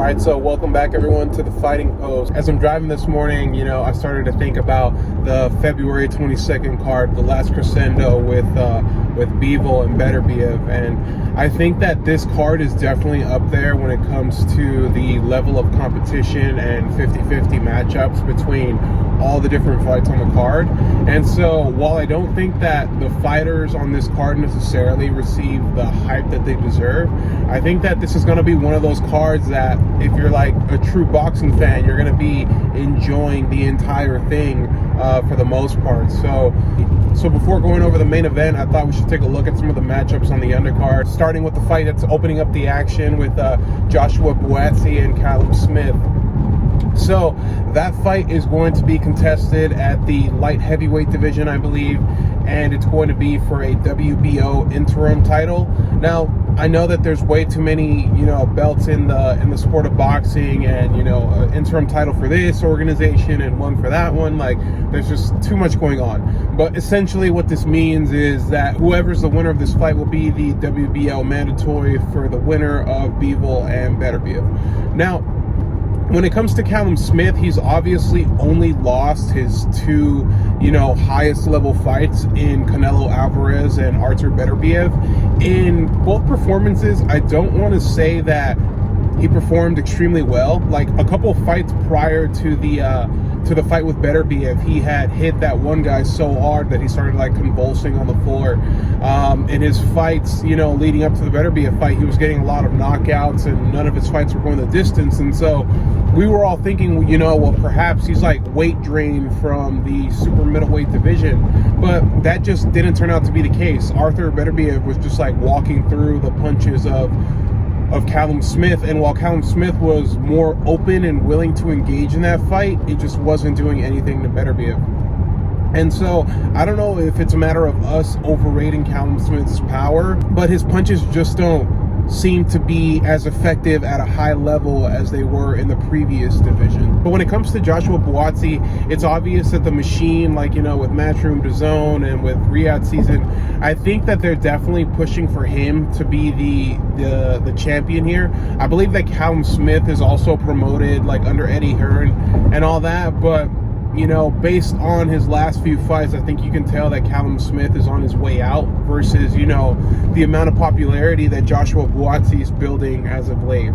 Alright, so welcome back everyone to the Fighting Post. As I'm driving this morning, I started to think about the February 22nd card, the last crescendo with Bivol and Beterbiev, and I think that this card is definitely up there when it comes to the level of competition and 50-50 matchups between all the different fights on the card. And so while I don't think that the fighters on this card necessarily receive the hype that they deserve, I think that this is going to be one of those cards that if you're like a true boxing fan, you're going to be enjoying the entire thing for the most part. So before going over the main event, I thought we should take a look at some of the matchups on the undercard, starting with the fight that's opening up the action with Joshua Buatsi and Callum Smith. So that fight is going to be contested at the light heavyweight division, I believe, and it's going to be for a WBO interim title. Now, I know that there's way too many, belts in the sport of boxing, and an interim title for this organization and one for that one. Like, there's just too much going on. But essentially, what this means is that whoever's the winner of this fight will be the WBO mandatory for the winner of Bivol and Beterbiev. Now, when it comes to Callum Smith, he's obviously only lost his two, highest level fights in Canelo Alvarez and Artur Beterbiev. In both performances, I don't want to say that he performed extremely well. Like a couple of fights prior to the fight with Beterbiev, he had hit that one guy so hard that he started like convulsing on the floor. In his fights, leading up to the Beterbiev fight, he was getting a lot of knockouts and none of his fights were going the distance. And so we were all thinking, well, perhaps he's like weight drained from the super middleweight division, but that just didn't turn out to be the case. Artur Beterbiev was just like walking through the punches of Callum Smith, and while Callum Smith was more open and willing to engage in that fight, it just wasn't doing anything to Beterbiev. And so I don't know if it's a matter of us overrating Callum Smith's power, but his punches just don't seem to be as effective at a high level as they were in the previous division. But when it comes to Joshua Buatsi, it's obvious that the machine, like, with Matchroom DAZN and with Riyadh season, I think that they're definitely pushing for him to be the champion here. I believe that Callum Smith is also promoted like under Eddie Hearn and all that, but based on his last few fights, I think you can tell that Callum Smith is on his way out versus, the amount of popularity that Joshua Buatsi is building as of late.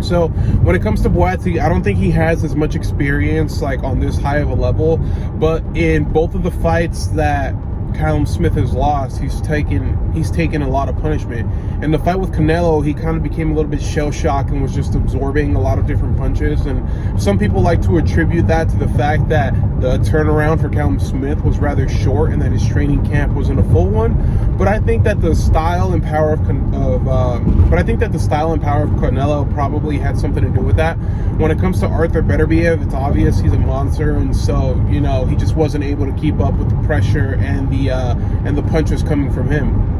So when it comes to Buatsi, I don't think he has as much experience like on this high of a level, but in both of the fights that Callum Smith has lost, he's taken a lot of punishment. In the fight with Canelo, he kind of became a little bit shell-shocked and was just absorbing a lot of different punches, and some people like to attribute that to the fact that the turnaround for Callum Smith was rather short and that his training camp wasn't a full one. But I think that the style and power of Canelo probably had something to do with that. When it comes to Artur Beterbiev, it's obvious he's a monster, and so he just wasn't able to keep up with the pressure and the punches coming from him.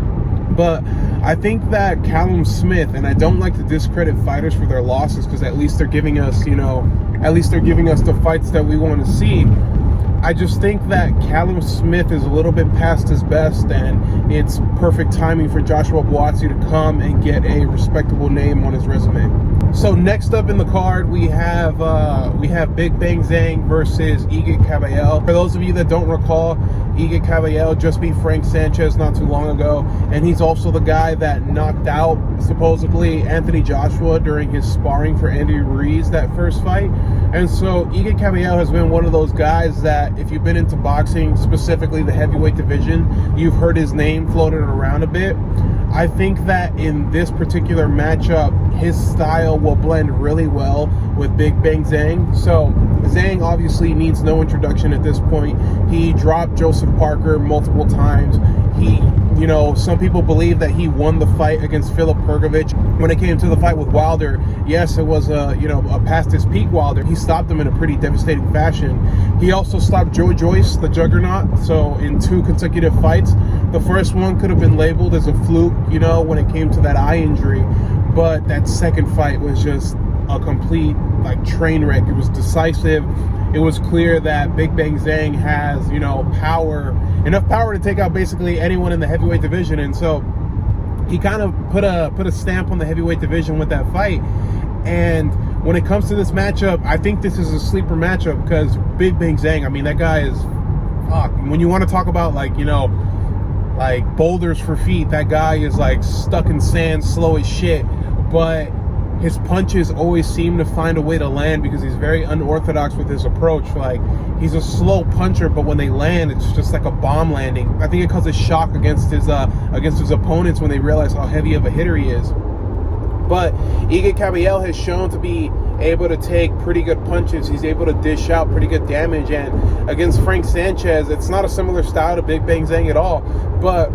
But I think that Callum Smith, and I don't like to discredit fighters for their losses because at least they're giving us, the fights that we want to see. I just think that Callum Smith is a little bit past his best, and it's perfect timing for Joshua Buatsi to come and get a respectable name on his resume. So next up in the card, we have Big Bang Zhang versus Igor Caballel. For those of you that don't recall, Igor Caballel just beat Frank Sanchez not too long ago, and he's also the guy that knocked out, supposedly, Anthony Joshua during his sparring for Andy Ruiz that first fight. And so Igor Caballel has been one of those guys that, if you've been into boxing, specifically the heavyweight division, you've heard his name floated around a bit. I think that in this particular matchup, his style will blend really well with Big Bang Zhang. So Zhang obviously needs no introduction at this point. He dropped Joseph Parker multiple times. Some people believe that he won the fight against Filip Hrgović. When it came to the fight with Wilder, yes, it was a past his peak Wilder. He stopped him in a pretty devastating fashion. He also stopped Joe Joyce, the juggernaut, so in 2 consecutive fights. The first one could have been labeled as a fluke, when it came to that eye injury, but that second fight was just a complete train wreck. It was decisive. It was clear that Big Bang Zhang has, enough power to take out basically anyone in the heavyweight division. And so he kind of put a stamp on the heavyweight division with that fight. And when it comes to this matchup, I think this is a sleeper matchup because Big Bang Zhang, I mean, that guy is, fuck. When you want to talk about, like, you know, like boulders for feet, that guy is like stuck in sand, slow as shit. But his punches always seem to find a way to land because he's very unorthodox with his approach. Like, he's a slow puncher, but when they land, it's just like a bomb landing. I think it causes shock against his opponents when they realize how heavy of a hitter he is. But Iga Kabayel has shown to be able to take pretty good punches. He's able to dish out pretty good damage. And against Frank Sanchez, it's not a similar style to Big Bang Zhang at all. But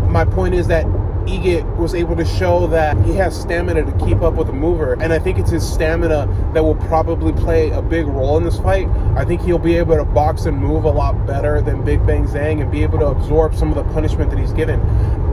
my point is that Iga was able to show that he has stamina to keep up with the mover. And I think it's his stamina that will probably play a big role in this fight. I think he'll be able to box and move a lot better than Big Bang Zhang and be able to absorb some of the punishment that he's given.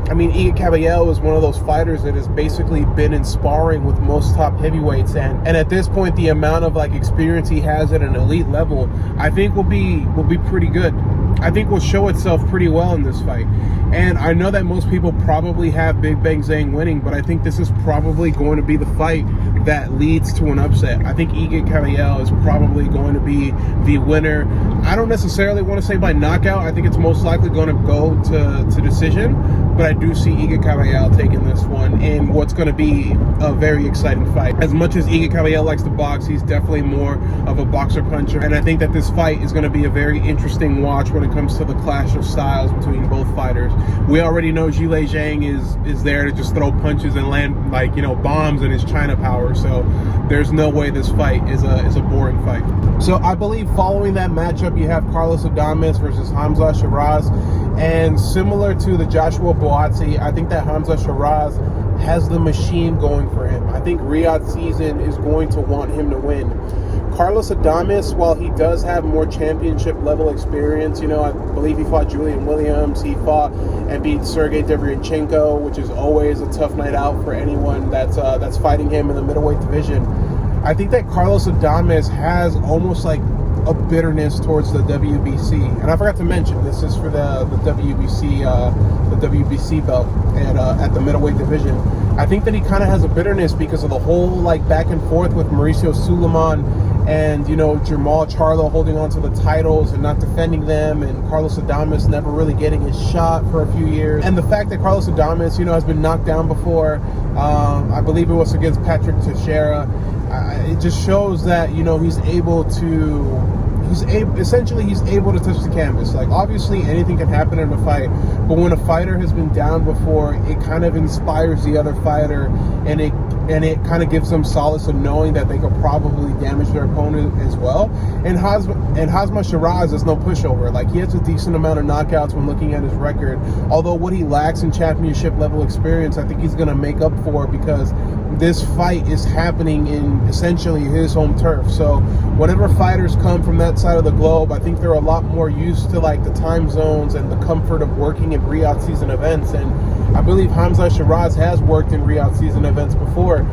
I mean, Iga Kabayel is one of those fighters that has basically been in sparring with most top heavyweights, and at this point, the amount of like experience he has at an elite level, I think will be pretty good. I think will show itself pretty well in this fight. And I know that most people probably have Big Bang Zhang winning, but I think this is probably going to be the fight that leads to an upset. I think Iga Kabayel is probably going to be the winner. I don't necessarily want to say by knockout. I think it's most likely going to go to decision, but I do see Iga Kabayel taking this one in what's going to be a very exciting fight. As much as Iga Kabayel likes to box, he's definitely more of a boxer puncher, and I think that this fight is going to be a very interesting watch when it comes to the clash of styles between both fighters. We already know Zhilei Zhang is there to just throw punches and land, like, you know, bombs in his China power, so there's no way this fight is a boring fight. So I believe following that matchup, you have Carlos Adames versus Hamzah Sheeraz. And similar to the Joshua Buatsi, I think that Hamzah Sheeraz has the machine going for him. I think Riyadh season is going to want him to win. Carlos Adames, while he does have more championship level experience, you know, I believe he fought Julian Williams, he fought and beat Sergey Deveryachenko, which is always a tough night out for anyone that's fighting him in the middleweight division. I think that Carlos Adames has almost like a bitterness towards the WBC, and I forgot to mention this is for the WBC belt at the middleweight division. I think that he kind of has a bitterness because of the whole like back and forth with Mauricio Sulaiman and, you know, Jamal Charlo holding on to the titles and not defending them, and Carlos Adames never really getting his shot for a few years. And the fact that Carlos Adames, you know, has been knocked down before, I believe it was against Patrick Teixeira, it just shows that, you know, he's able to touch the canvas. Like, obviously anything can happen in a fight, but when a fighter has been down before, it kind of inspires the other fighter, and it kind of gives them solace of knowing that they could probably damage their opponent as well. And Hamzah Sheeraz is no pushover. Like, he has a decent amount of knockouts when looking at his record, although what he lacks in championship level experience, I think he's going to make up for, because this fight is happening in essentially his home turf. So whenever fighters come from that side of the globe, I think they're a lot more used to like the time zones and the comfort of working in Riyadh season events. And I believe Hamzah Sheeraz has worked in Riyadh season events before.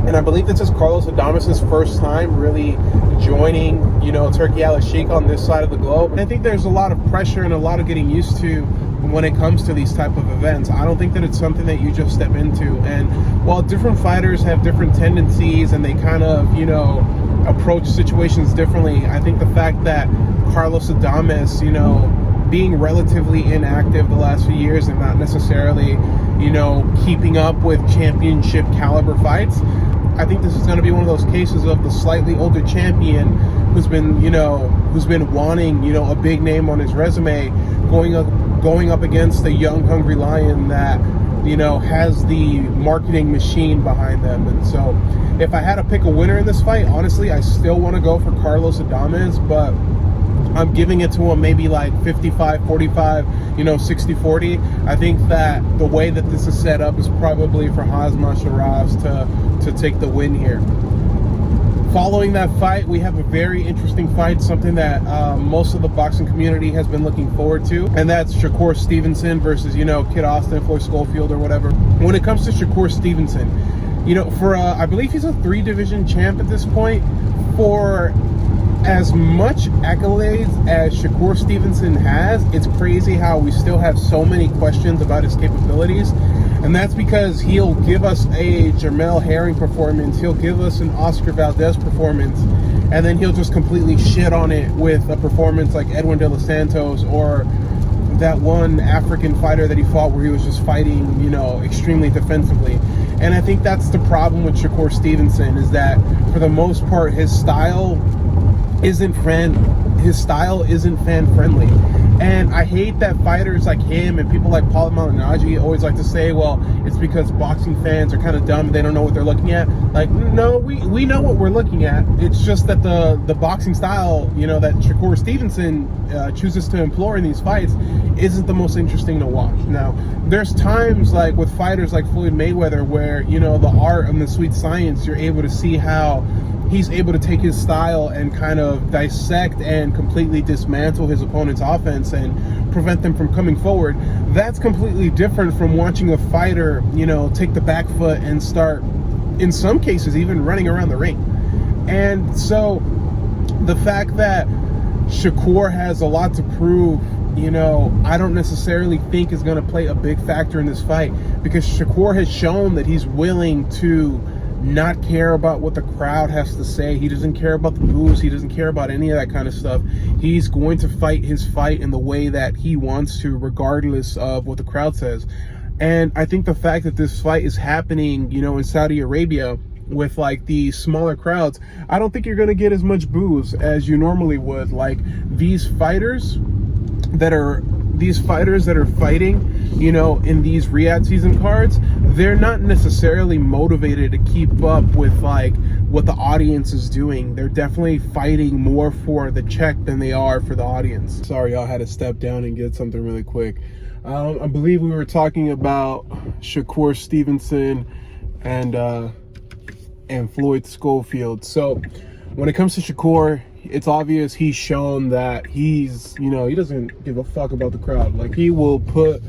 And I believe this is Carlos Adames' first time really joining, you know, Turki Al-Sheikh on this side of the globe. And I think there's a lot of pressure and a lot of getting used to when it comes to these type of events. I don't think that it's something that you just step into. And while different fighters have different tendencies and they kind of, you know, approach situations differently, I think the fact that Carlos Adames, you know, being relatively inactive the last few years and not necessarily, you know, keeping up with championship caliber fights, I think this is going to be one of those cases of the slightly older champion who's been wanting, you know, a big name on his resume, going up against a young, hungry lion that, you know, has the marketing machine behind them. And so if I had to pick a winner in this fight, honestly, I still want to go for Carlos Adames, but I'm giving it to him maybe like 55-45, you know, 60-40. I think that the way that this is set up is probably for Hamzah Sheeraz to take the win here. Following that fight, we have a very interesting fight, something that most of the boxing community has been looking forward to, and that's Shakur Stevenson versus, you know, Kid Austin, Flloyd Schofield, or whatever. When it comes to Shakur Stevenson, you know, for I believe he's a 3-division champ at this point. For as much accolades as Shakur Stevenson has, it's crazy how we still have so many questions about his capabilities. And that's because he'll give us a Jamel Herring performance, he'll give us an Oscar Valdez performance, and then he'll just completely shit on it with a performance like Edwin De Los Santos, or that one African fighter that he fought where he was just fighting, you know, extremely defensively. And I think that's the problem with Shakur Stevenson, is that for the most part his style isn't fan friendly. And I hate that fighters like him and people like Paul Malignaggi always like to say, well, it's because boxing fans are kind of dumb, they don't know what they're looking at. Like, no, we know what we're looking at. It's just that the boxing style, you know, that Shakur Stevenson chooses to employ in these fights isn't the most interesting to watch. Now, there's times like with fighters like Floyd Mayweather where, you know, the art and the sweet science, you're able to see how he's able to take his style and kind of dissect and completely dismantle his opponent's offense and prevent them from coming forward. That's completely different from watching a fighter, you know, take the back foot and start, in some cases, even running around the ring. And so the fact that Shakur has a lot to prove, you know, I don't necessarily think is going to play a big factor in this fight, because Shakur has shown that he's willing to not care about what the crowd has to say. He doesn't care about the boos. He doesn't care about any of that kind of stuff. He's going to fight his fight in the way that he wants to, regardless of what the crowd says. And I think the fact that this fight is happening, you know, in Saudi Arabia with like the smaller crowds, I don't think you're going to get as much boos as you normally would. Like these fighters that are fighting, you know, in these Riyadh season cards, they're not necessarily motivated to keep up with like what the audience is doing. They're definitely fighting more for the check than they are for the audience. Sorry, y'all, had to step down and get something really quick. I believe we were talking about Shakur Stevenson and Flloyd Schofield. So when it comes to Shakur, it's obvious he's shown that he's, you know, he doesn't give a fuck about the crowd. Like, he will put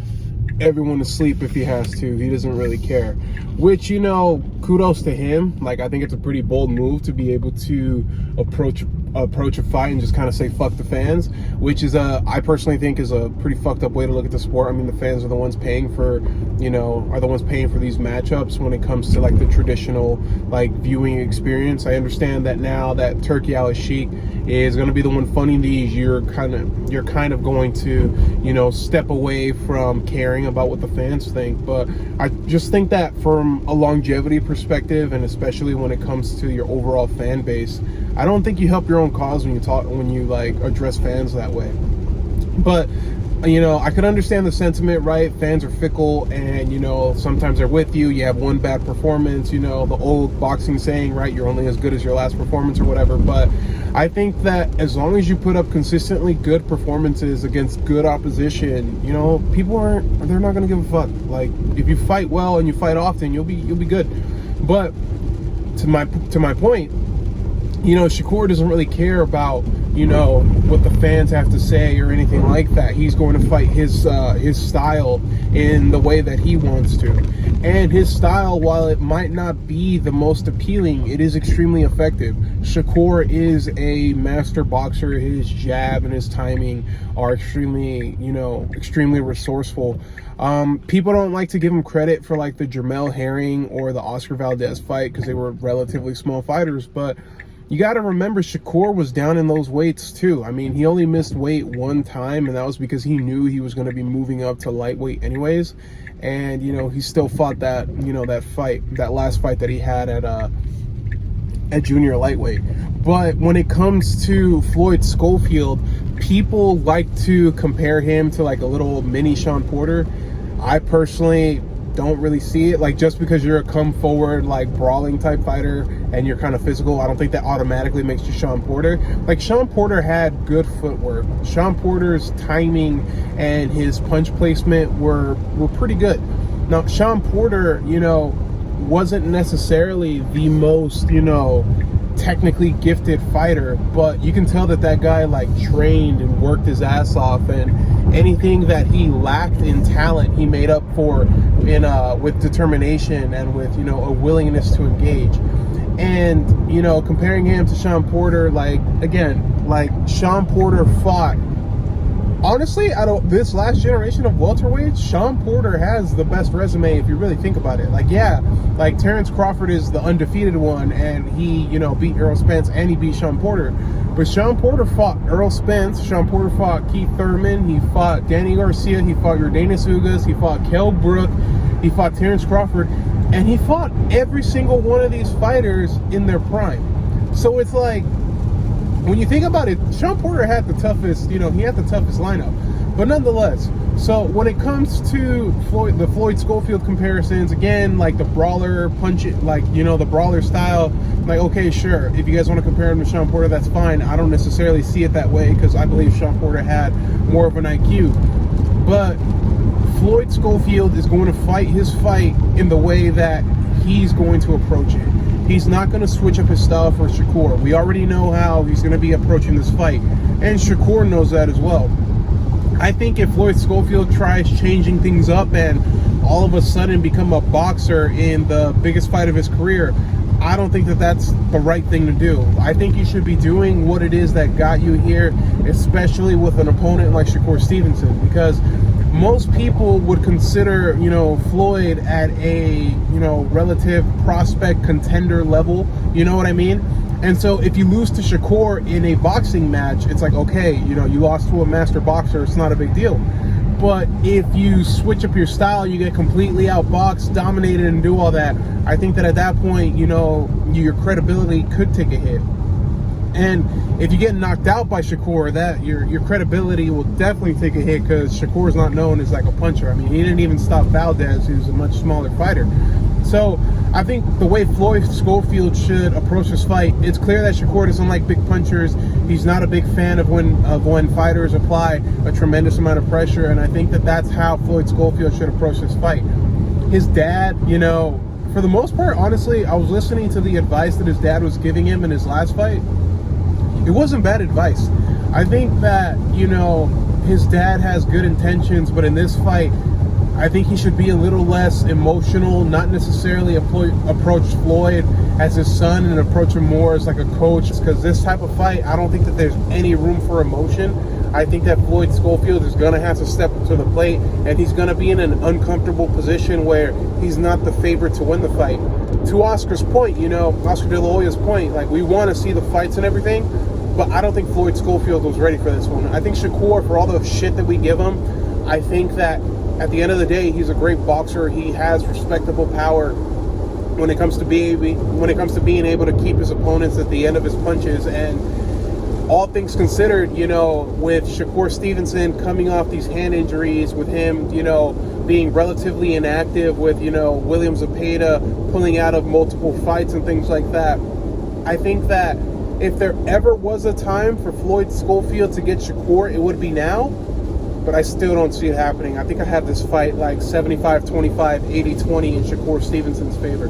everyone to sleep if he has to. He doesn't really care, which, you know, kudos to him. Like, I think it's a pretty bold move to be able to approach a fight and just kind of say fuck the fans, which is I personally think is a pretty fucked up way to look at the sport. I mean, the fans are the ones paying for, you know, are the ones paying for these matchups when it comes to like the traditional like viewing experience. I understand that now that Turki Al-Sheikh is going to be the one funding these, you're kind of going to, you know, step away from caring about what the fans think. But I just think that from a longevity perspective, and especially when it comes to your overall fan base, I don't think you help your own cause when you like address fans that way. But, you know, I could understand the sentiment, right? Fans are fickle, and, you know, sometimes they're with you. You have one bad performance, you know, the old boxing saying, right? You're only as good as your last performance or whatever. But I think that as long as you put up consistently good performances against good opposition, you know, they're not going to give a fuck. Like, if you fight well and you fight often, you'll be good. But to my point, you know, Shakur doesn't really care about, you know, what the fans have to say or anything like that. He's going to fight his style in the way that he wants to. And his style, while it might not be the most appealing, it is extremely effective. Shakur is a master boxer. His jab and his timing are extremely resourceful. People don't like to give him credit for like the Jamel Herring or the Oscar Valdez fight because they were relatively small fighters, but you got to remember Shakur was down in those weights too. I mean, he only missed weight one time, and that was because he knew he was going to be moving up to lightweight anyways. And, you know, he still fought that, you know, that last fight that he had at junior lightweight. But when it comes to Flloyd Schofield, people like to compare him to like a little mini Shawn Porter. I personally don't really see it. Like, just because you're a come forward like brawling type fighter and you're kind of physical, I don't think that automatically makes you Shawn Porter. Like, Shawn Porter had good footwork. Shawn Porter's timing and his punch placement were pretty good. Now, Shawn Porter, you know, wasn't necessarily the most, you know, technically gifted fighter, but you can tell that guy like trained and worked his ass off, and anything that he lacked in talent, he made up for with determination and with, you know, a willingness to engage. And, you know, comparing him to Shawn Porter, like, again, like, Shawn Porter fought honestly, out of this last generation of welterweights, Shawn Porter has the best resume if you really think about it. Like, yeah, like Terrence Crawford is the undefeated one, and he, you know, beat Errol Spence and he beat Shawn Porter. But Shawn Porter fought Errol Spence, Shawn Porter fought Keith Thurman, he fought Danny Garcia, he fought Yordenis Ugas, he fought Kell Brook, he fought Terrence Crawford, and he fought every single one of these fighters in their prime. So it's like, when you think about it, Shawn Porter had the toughest, you know, he had the toughest lineup. But nonetheless, so when it comes to the Flloyd Schofield comparisons, again, like the brawler punch it, like, you know, the brawler style, like, okay, sure, if you guys want to compare him to Shawn Porter, that's fine. I don't necessarily see it that way because I believe Shawn Porter had more of an IQ. But Flloyd Schofield is going to fight his fight in the way that he's going to approach it. He's not going to switch up his style for Shakur. We already know how he's going to be approaching this fight. And Shakur knows that as well. I think if Flloyd Schofield tries changing things up and all of a sudden become a boxer in the biggest fight of his career, I don't think that that's the right thing to do. I think you should be doing what it is that got you here, especially with an opponent like Shakur Stevenson, because most people would consider, you know, Flloyd at a, you know, relative prospect contender level, you know what I mean? And so if you lose to Shakur in a boxing match, it's like, okay, you know, you lost to a master boxer, it's not a big deal. But if you switch up your style, you get completely outboxed, dominated, and do all that, I think that at that point, you know, your credibility could take a hit. And if you get knocked out by Shakur, that your credibility will definitely take a hit, because Shakur's not known as like a puncher. I mean, he didn't even stop Valdez, who's a much smaller fighter. So I think the way Flloyd Schofield should approach this fight, it's clear that Shakur doesn't like big punchers. He's not a big fan of when fighters apply a tremendous amount of pressure, and I think that that's how Flloyd Schofield should approach this fight. His dad, you know, for the most part, honestly, I was listening to the advice that his dad was giving him in his last fight. It wasn't bad advice. I think that, you know, his dad has good intentions, but in this fight, I think he should be a little less emotional, not necessarily approach Flloyd as his son and approach him more as like a coach, because this type of fight, I don't think that there's any room for emotion. I think that Flloyd Schofield is going to have to step up to the plate, and he's going to be in an uncomfortable position where he's not the favorite to win the fight. To Oscar's point, you know, Oscar De La Hoya's point, like, we want to see the fights and everything, but I don't think Flloyd Schofield was ready for this one. I think Shakur, for all the shit that we give him, I think that at the end of the day, he's a great boxer. He has respectable power when it comes to being able to keep his opponents at the end of his punches. And all things considered, you know, with Shakur Stevenson coming off these hand injuries, with him, you know, being relatively inactive, with, you know, William Zepeda pulling out of multiple fights and things like that, I think that if there ever was a time for Flloyd Schofield to get Shakur, it would be now. But I still don't see it happening. I think I have this fight like 75-25, 80-20 in Shakur Stevenson's favor.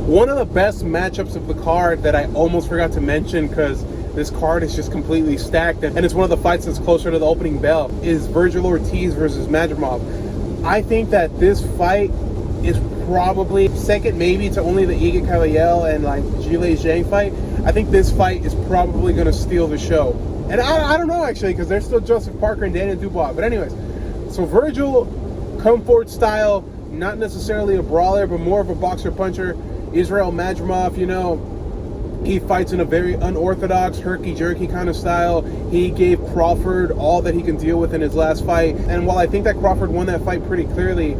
One of the best matchups of the card that I almost forgot to mention, because this card is just completely stacked, and it's one of the fights that's closer to the opening bell, is Vergil Ortiz versus Madrimov. I think that this fight is probably second maybe to only the Iga Kalayel and like Zhilei Zhang fight. I think this fight is probably going to steal the show. And I don't know, actually, because there's still Joseph Parker and Daniel Dubois. But anyways, so Vergil, come forward style, not necessarily a brawler, but more of a boxer-puncher. Israil Madrimov, you know, he fights in a very unorthodox, herky-jerky kind of style. He gave Crawford all that he can deal with in his last fight. And while I think that Crawford won that fight pretty clearly,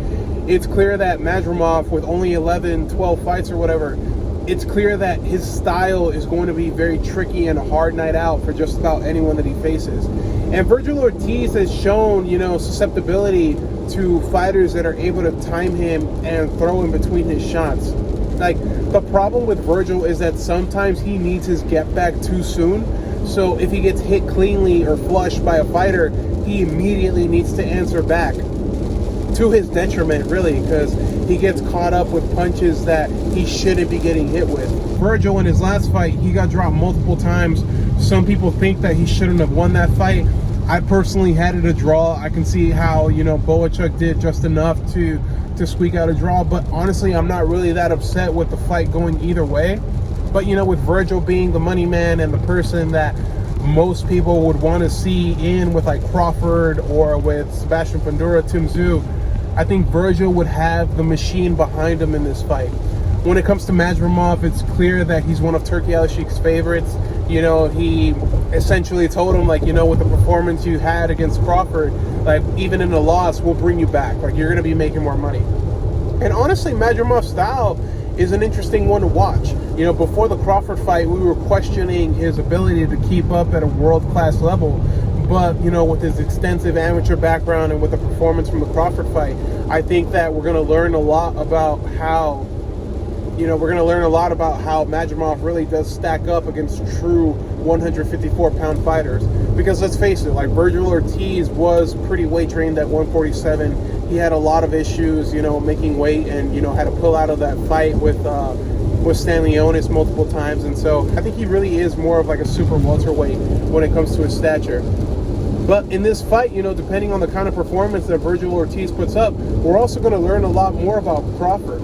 it's clear that Madrimov, with only 11, 12 fights or whatever, it's clear that his style is going to be very tricky and a hard night out for just about anyone that he faces. And Vergil Ortiz has shown, you know, susceptibility to fighters that are able to time him and throw in between his shots. Like, the problem with Vergil is that sometimes he needs his get back too soon. So if he gets hit cleanly or flushed by a fighter, he immediately needs to answer back. To his detriment, really, because he gets caught up with punches that he shouldn't be getting hit with. Vergil, in his last fight, he got dropped multiple times. Some people think that he shouldn't have won that fight. I personally had it a draw. I can see how, you know, Boachuk did just enough to squeak out a draw, but honestly, I'm not really that upset with the fight going either way. But, you know, with Vergil being the money man and the person that most people would want to see in with like Crawford or with Sebastian Fundora, Tim Tszyu, I think Vergil would have the machine behind him in this fight. When it comes to Madrimov, it's clear that he's one of Turki Al-Sheikh's favorites. You know, he essentially told him, like, you know, with the performance you had against Crawford, like, even in a loss, we'll bring you back. Like, you're going to be making more money. And honestly, Madrimov's style is an interesting one to watch. You know, before the Crawford fight, we were questioning his ability to keep up at a world-class level. But, you know, with his extensive amateur background and with the performance from the Crawford fight, I think that we're going to learn a lot about how Madrimov really does stack up against true 154-pound fighters. Because let's face it, like, Vergil Ortiz was pretty weight trained at 147. He had a lot of issues, you know, making weight, and, you know, had to pull out of that fight with Stanley Ionis multiple times. And so I think he really is more of like a super welterweight when it comes to his stature. But in this fight, you know, depending on the kind of performance that Vergil Ortiz puts up, we're also going to learn a lot more about Crawford.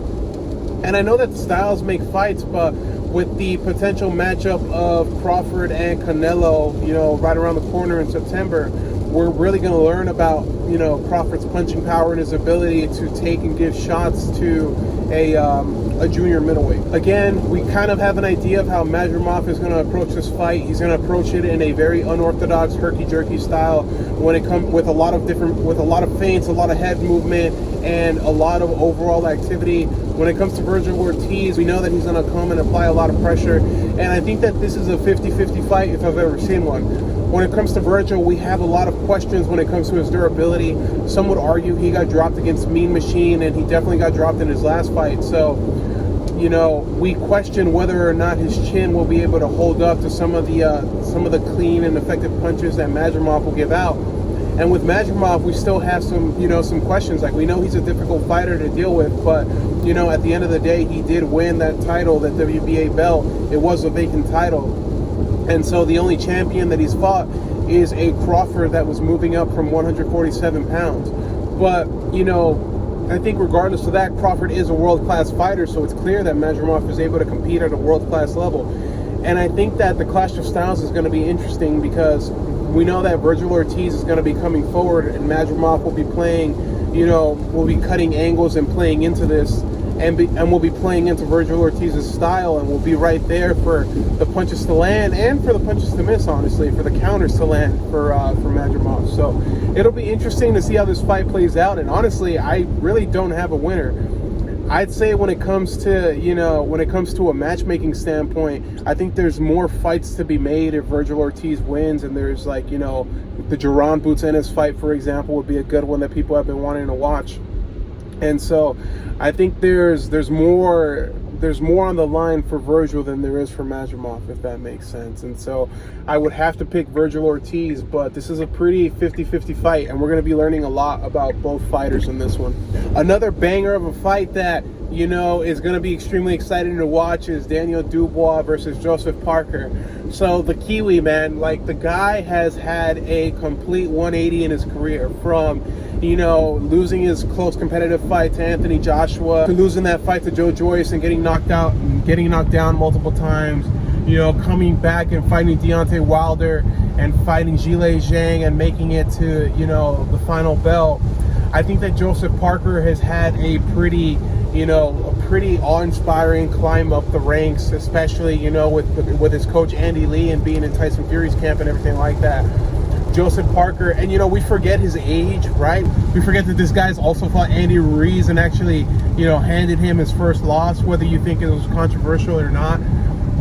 And I know that styles make fights, but with the potential matchup of Crawford and Canelo, you know, right around the corner in September, we're really going to learn about, you know, Crawford's punching power and his ability to take and give shots to a junior middleweight. Again, we kind of have an idea of how Madrimov is going to approach this fight. He's going to approach it in a very unorthodox, herky-jerky style when it comes with a lot of feints, a lot of head movement, and a lot of overall activity. When it comes to Vergil Ortiz, we know that he's going to come and apply a lot of pressure, and I think that this is a 50-50 fight if I've ever seen one. When it comes to Vergil, we have a lot of questions when it comes to his durability. Some would argue he got dropped against Mean Machine, and he definitely got dropped in his last fight. So, you know, we question whether or not his chin will be able to hold up to some of the clean and effective punches that Madrimov will give out. And with Madrimov, we still have some questions. Like, we know he's a difficult fighter to deal with, but, you know, at the end of the day, he did win that title, that WBA belt. It was a vacant title. And so the only champion that he's fought is a Crawford that was moving up from 147 pounds. But, you know, I think regardless of that, Crawford is a world-class fighter, so it's clear that Madrimov is able to compete at a world-class level. And I think that the clash of styles is going to be interesting because we know that Vergil Ortiz is going to be coming forward, and Madrimov will be playing, you know, will be cutting angles and playing into this, and we'll be playing into Vergil Ortiz's style, and we'll be right there for the punches to land and for the punches to miss, honestly, for the counters to land for Madrimov. So it'll be interesting to see how this fight plays out, and honestly, I really don't have a winner. I'd say when it comes to, you know, a matchmaking standpoint, I think there's more fights to be made if Vergil Ortiz wins, and there's, like, you know, the Jaron Boots Ennis fight, for example, would be a good one that people have been wanting to watch. And so I think there's more on the line for Vergil than there is for Madrimov, if that makes sense. And so I would have to pick Vergil Ortiz, but this is a pretty 50-50 fight, and we're going to be learning a lot about both fighters in this one. Another banger of a fight that, you know, is going to be extremely exciting to watch is Daniel Dubois versus Joseph Parker. So the Kiwi, man, like, the guy has had a complete 180 in his career, from, you know, losing his close competitive fight to Anthony Joshua, to losing that fight to Joe Joyce and getting knocked down multiple times, you know, coming back and fighting Deontay Wilder and fighting Zhilei Zhang and making it to, you know, the final belt. I think that Joseph Parker has had a pretty awe-inspiring climb up the ranks, especially, you know, with his coach Andy Lee and being in Tyson Fury's camp and everything like that. Joseph Parker, and, you know, we forget his age, right? We forget that this guy's also fought Andy Ruiz and actually, you know, handed him his first loss, whether you think it was controversial or not.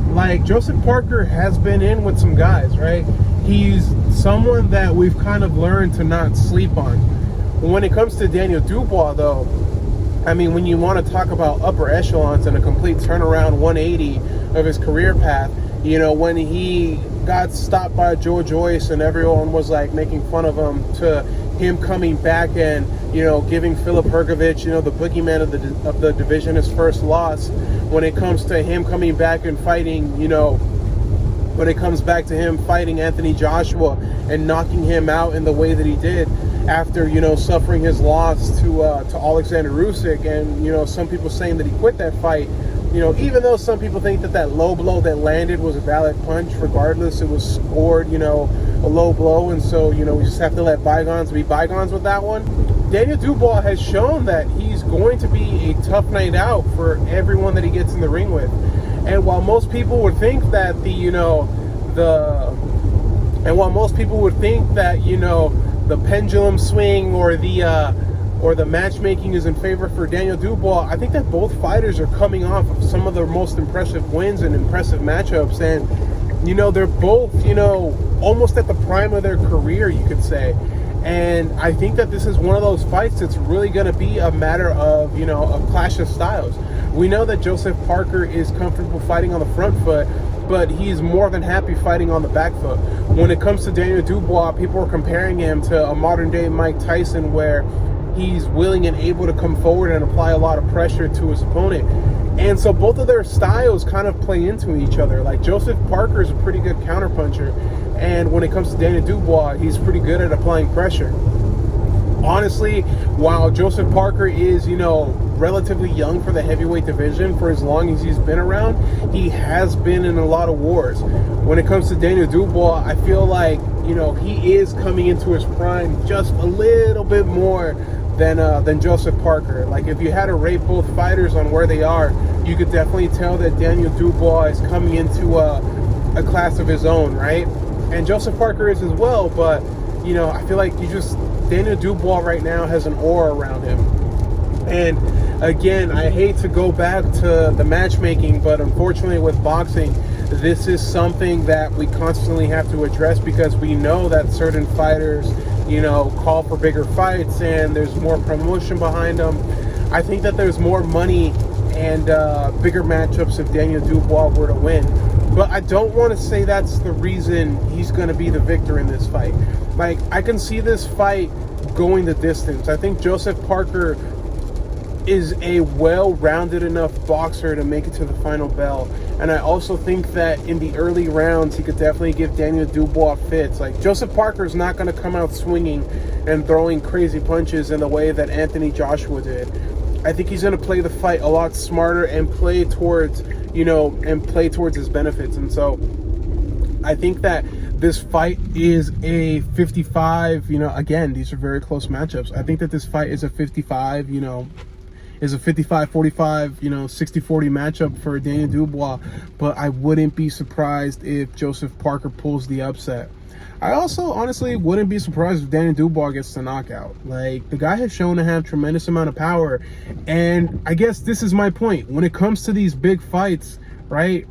Like, Joseph Parker has been in with some guys, right? He's someone that we've kind of learned to not sleep on. When it comes to Daniel Dubois, though, I mean, when you want to talk about upper echelons and a complete turnaround 180 of his career path, you know, when he got stopped by Joe Joyce and everyone was, like, making fun of him, to him coming back and, you know, giving Filip Hrgović, you know, the boogeyman of the division, his first loss. When it comes to him coming back and fighting, you know, when it comes back to him fighting Anthony Joshua and knocking him out in the way that he did after, you know, suffering his loss to Alexander Usyk, and, you know, some people saying that he quit that fight. you know, even though some people think that that low blow that landed was a valid punch, regardless, it was scored, you know, a low blow, and so, you know, we just have to let bygones be bygones with that one. Daniel Dubois has shown that he's going to be a tough night out for everyone that he gets in the ring with. And while most people would think that the pendulum swing or the matchmaking is in favor for Daniel Dubois, I think that both fighters are coming off of some of their most impressive wins and impressive matchups, and you know, they're both, you know, almost at the prime of their career, you could say. And I think that this is one of those fights that's really going to be a matter of, you know, a clash of styles. We know that Joseph Parker is comfortable fighting on the front foot, but he's more than happy fighting on the back foot. When it comes to Daniel Dubois, people are comparing him to a modern day Mike Tyson, where he's willing and able to come forward and apply a lot of pressure to his opponent. And so both of their styles kind of play into each other. Like, Joseph Parker is a pretty good counterpuncher, and when it comes to Daniel Dubois, he's pretty good at applying pressure. Honestly, while Joseph Parker is, you know, relatively young for the heavyweight division, for as long as he's been around, he has been in a lot of wars. When it comes to Daniel Dubois, I feel like, you know, he is coming into his prime just a little bit more than Joseph Parker. Like, if you had to rate both fighters on where they are, you could definitely tell that Daniel Dubois is coming into a class of his own, right? And Joseph Parker is as well, but, you know, I feel like Daniel Dubois right now has an aura around him. And again, I hate to go back to the matchmaking, but unfortunately with boxing, this is something that we constantly have to address, because we know that certain fighters, you know, call for bigger fights and there's more promotion behind them. I think that there's more money and bigger matchups if Daniel Dubois were to win. But I don't want to say that's the reason he's going to be the victor in this fight. Like, I can see this fight going the distance. I think Joseph Parker is a well-rounded enough boxer to make it to the final bell. And I also think that in the early rounds, he could definitely give Daniel Dubois fits. Like, Joseph Parker is not going to come out swinging and throwing crazy punches in the way that Anthony Joshua did. I think he's going to play the fight a lot smarter and play towards, you know, his benefits. And so I think that this fight is a 55, you know, again, these are very close matchups. I think that this fight is a 55, you know, is a 55-45, you know, 60-40 matchup for Daniel Dubois, but I wouldn't be surprised if Joseph Parker pulls the upset. I also honestly wouldn't be surprised if Daniel Dubois gets the knockout. Like, the guy has shown to have tremendous amount of power, and I guess this is my point. When it comes to these big fights, right,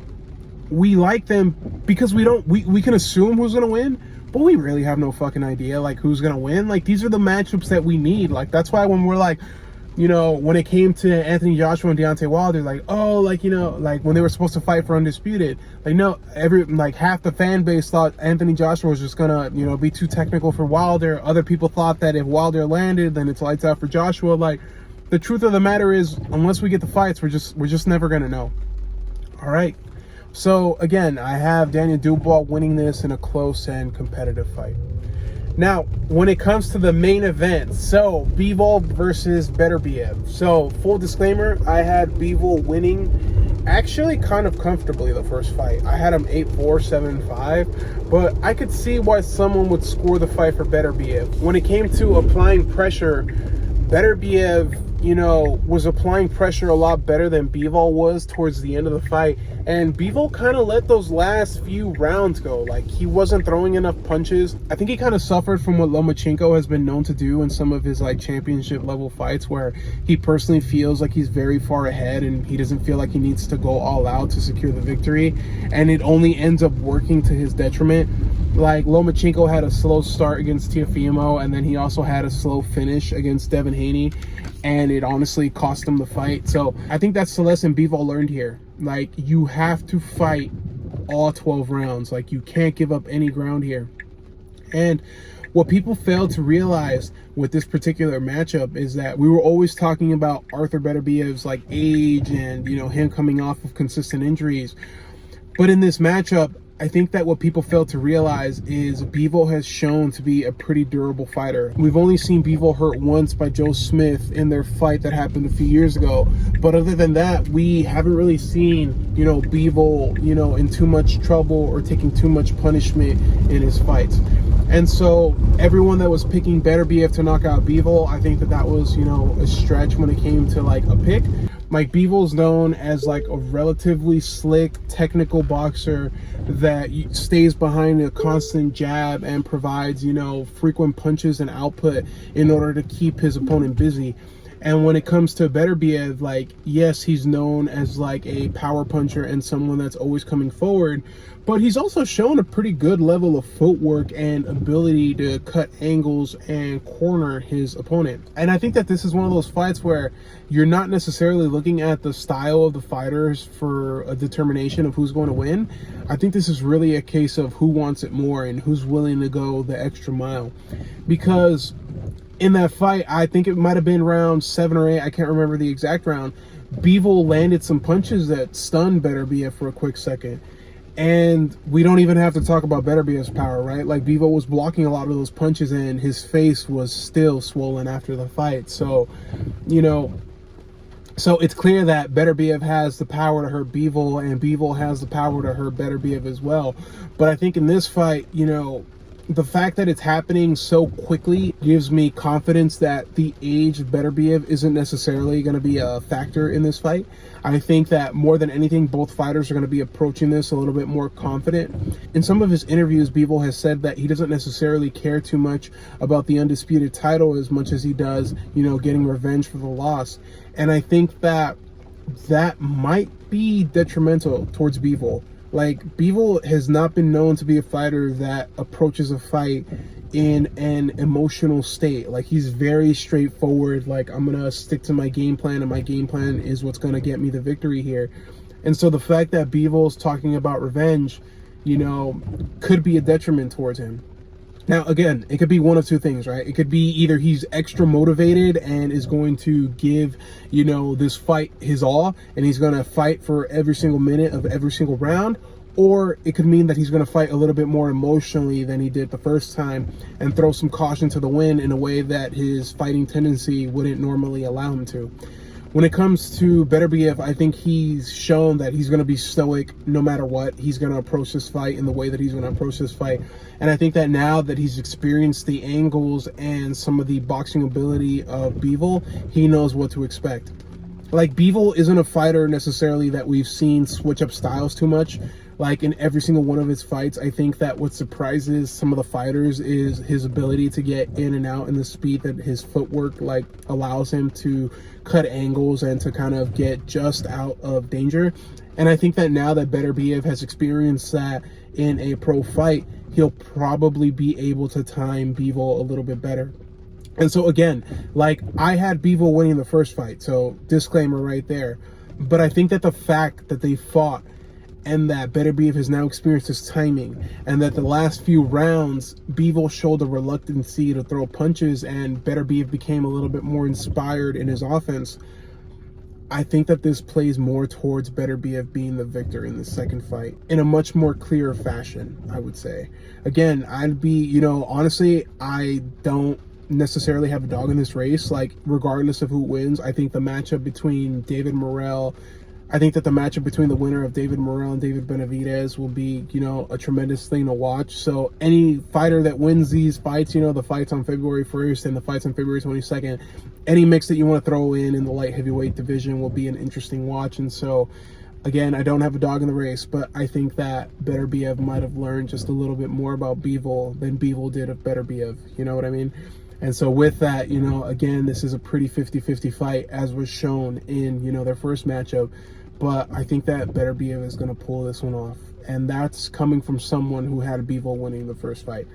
we like them because we can assume who's gonna win, but we really have no fucking idea, like, who's gonna win. Like, these are the matchups that we need. Like, that's why when we're like, you know, when it came to Anthony Joshua and Deontay Wilder, like, oh, like, you know, like when they were supposed to fight for Undisputed, like, no, half the fan base thought Anthony Joshua was just gonna, you know, be too technical for Wilder. Other people thought that if Wilder landed, then it's lights out for Joshua. Like, the truth of the matter is, unless we get the fights, we're just never gonna know. All right. So again, I have Daniel Dubois winning this in a close and competitive fight. Now, when it comes to the main event, so Bivol versus Beterbiev. So, full disclaimer, I had Bivol winning actually kind of comfortably the first fight. I had him 8-4, 7-5, but I could see why someone would score the fight for Beterbiev. When it came to applying pressure, Beterbiev, you know, was applying pressure a lot better than Bivol was towards the end of the fight. And Bivol kind of let those last few rounds go. Like, he wasn't throwing enough punches. I think he kind of suffered from what Lomachenko has been known to do in some of his, like, championship level fights, where he personally feels like he's very far ahead and he doesn't feel like he needs to go all out to secure the victory. And it only ends up working to his detriment. Like, Lomachenko had a slow start against Teofimo, and then he also had a slow finish against Devin Haney, and it honestly cost him the fight. So I think that's the lesson Bivol learned here. Like, you have to fight all 12 rounds. Like, you can't give up any ground here. And what people fail to realize with this particular matchup is that we were always talking about Artur Beterbiev's, like, age and, you know, him coming off of consistent injuries. But in this matchup, I think that what people fail to realize is Bivol has shown to be a pretty durable fighter. We've only seen Bivol hurt once by Joe Smith in their fight that happened a few years ago. But other than that, we haven't really seen, Bivol, in too much trouble or taking too much punishment in his fights. And so everyone that was picking Beterbiev to knock out Bivol, I think that was, a stretch when it came to like a pick. Mike Bivol's known as like a relatively slick, technical boxer that stays behind a constant jab and provides, frequent punches and output in order to keep his opponent busy. And when it comes to Beterbiev, like, yes, he's known as like a power puncher and someone that's always coming forward, but he's also shown a pretty good level of footwork and ability to cut angles and corner his opponent. And I think that this is one of those fights where you're not necessarily looking at the style of the fighters for a determination of who's going to win. I think this is really a case of who wants it more and who's willing to go the extra mile. Because in that fight, I think it might have been round 7 or 8, I can't remember the exact round, Bivol landed some punches that stunned Beterbiev for a quick second. And we don't even have to talk about Beterbiev's power, right? Like, Bivol was blocking a lot of those punches and his face was still swollen after the fight. So, so it's clear that Beterbiev has the power to hurt Bivol and Bivol has the power to hurt Beterbiev as well. But I think in this fight, the fact that it's happening so quickly gives me confidence that the age of Beterbiev isn't necessarily going to be a factor in this fight. I think that more than anything, both fighters are going to be approaching this a little bit more confident. In some of his interviews, Bivol has said that he doesn't necessarily care too much about the undisputed title as much as he does, getting revenge for the loss. And I think that that might be detrimental towards Bivol. Like, Bivol has not been known to be a fighter that approaches a fight in an emotional state. Like, he's very straightforward. Like, I'm gonna stick to my game plan, and my game plan is what's gonna get me the victory here. And so the fact that Bivol's talking about revenge, could be a detriment towards him. Now, again, it could be one of two things, right? It could be either he's extra motivated and is going to give, this fight his all, and he's going to fight for every single minute of every single round, or it could mean that he's going to fight a little bit more emotionally than he did the first time and throw some caution to the wind in a way that his fighting tendency wouldn't normally allow him to. When it comes to Beterbiev, I think he's shown that he's going to be stoic no matter what. He's going to approach this fight in the way that he's going to approach this fight. And I think that now that he's experienced the angles and some of the boxing ability of Bivol, he knows what to expect. Like, Bivol isn't a fighter necessarily that we've seen switch up styles too much. Like, in every single one of his fights, I think that what surprises some of the fighters is his ability to get in and out and the speed that his footwork, like, allows him to cut angles and to kind of get just out of danger. And I think that now that Beterbiev has experienced that in a pro fight, he'll probably be able to time Bivol a little bit better. And so again, like, I had Bivol winning the first fight, so disclaimer right there. But I think that the fact that they fought and that Beterbiev has now experienced his timing, and that the last few rounds, Bivol showed a reluctancy to throw punches and Beterbiev became a little bit more inspired in his offense, I think that this plays more towards Beterbiev being the victor in the second fight in a much more clear fashion, I would say. Again, I'd be, honestly, I don't necessarily have a dog in this race. Like, regardless of who wins, I think the matchup between David Morrell, I think that the matchup between the winner of David Morrell and David Benavidez will be, a tremendous thing to watch. So any fighter that wins these fights, the fights on February 1st and the fights on February 22nd, any mix that you want to throw in the light heavyweight division will be an interesting watch. And so, again, I don't have a dog in the race, but I think that Beterbiev might have learned just a little bit more about Bivol than Bivol did of Beterbiev. You know what I mean? And so with that, again, this is a pretty 50-50 fight, as was shown in, their first matchup. But I think that Beterbiev is going to pull this one off. And that's coming from someone who had Bivol winning the first fight.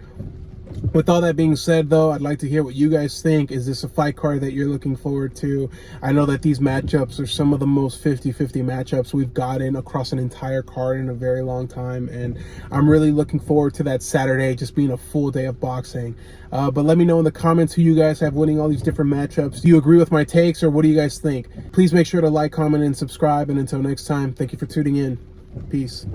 With all that being said, though, I'd like to hear what you guys think. Is this a fight card that you're looking forward to? I know that these matchups are some of the most 50-50 matchups we've gotten across an entire card in a very long time. And I'm really looking forward to that Saturday just being a full day of boxing. But let me know in the comments who you guys have winning all these different matchups. Do you agree with my takes, or what do you guys think? Please make sure to like, comment, and subscribe. And until next time, thank you for tuning in. Peace.